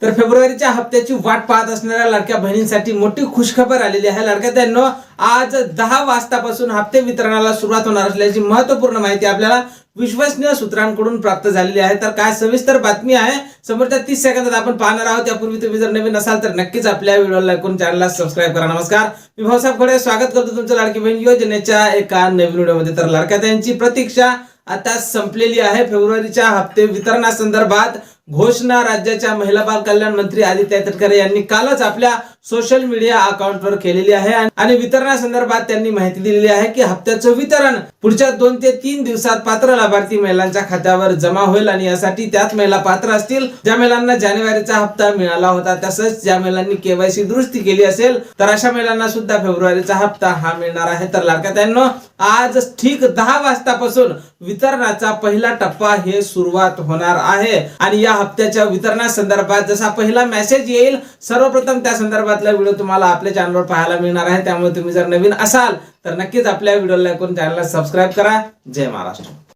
तर फेब्रुवारीच्या हप्त्याची वाट पाहत असणाऱ्या लाडक्या बहिणींसाठी मोठी खुशखबर आलेली आहे। लाडक्या बहिणींनो, आज 10 वाजतापासून हप्ते वितरणाला सुरुवात होणार असल्याची महत्त्वपूर्ण माहिती आपल्याला विश्वसनीय सूत्रांकडून प्राप्त झालेली आहे। तर काय सविस्तर बातमी आहे समोरच्या 30 सेकंदात आपण पाहणार आहोत। त्यापूर्वी तुम्ही जर नवीन असाल तर नक्कीच आपल्या व्हिडिओला लाईक करून चॅनलला सबस्क्राइब करा। नमस्कार, मी भाऊसाहेब खोडे स्वागत करतो तुमचं लाडकी बहीण योजनेच्या एका नवीन व्हिडिओमध्ये। तर लाडक्या बहिणींची प्रतीक्षा आता संपलेली आहे। फेब्रुवारीच्या हप्ते वितरणासंदर्भात घोषणा राज्याच्या महिला बाल कल्याण मंत्री आदित्य तटकरे यांनी कालच आपल्या सोशल मीडिया अकाउंटवर केलेली आहे आणि वितरणासंदर्भात त्यांनी माहिती दिलेली आहे की हप्त्याचं वितरण पुढच्या 2 ते 3 दिवसात पात्र लाभार्थी महिलांच्या खात्यावर जमा होईल आणि यासाठी त्याच महिला पात्र असतील ज्या महिलांना जानेवारीचा हप्ता मिळाला होता, तसंच ज्या महिलांनी केवायसी दुरुस्ती केली असेल तर अशा महिलांना सुद्धा फेब्रुवारीचा हप्ता हा मिळणार आहे। तर लाडक्या बहिणींनो, आज ठीक 10 वाजतापासून वितरणाचा पहिला टप्पा हे सुरुवात होणार आहे आणि या हप्त्याच्या वितरणासंदर्भात जसा पहिला मेसेज येईल सर्वप्रथम त्या संदर्भातला व्हिडिओ तुम्हाला आपल्या चॅनलवर पाहायला मिळणार आहे। त्यामुळे तुम्ही जर नवीन असाल तर नक्कीच आपल्या व्हिडिओला लाईक करून चॅनलला सबस्क्राइब करा। जय महाराष्ट्र।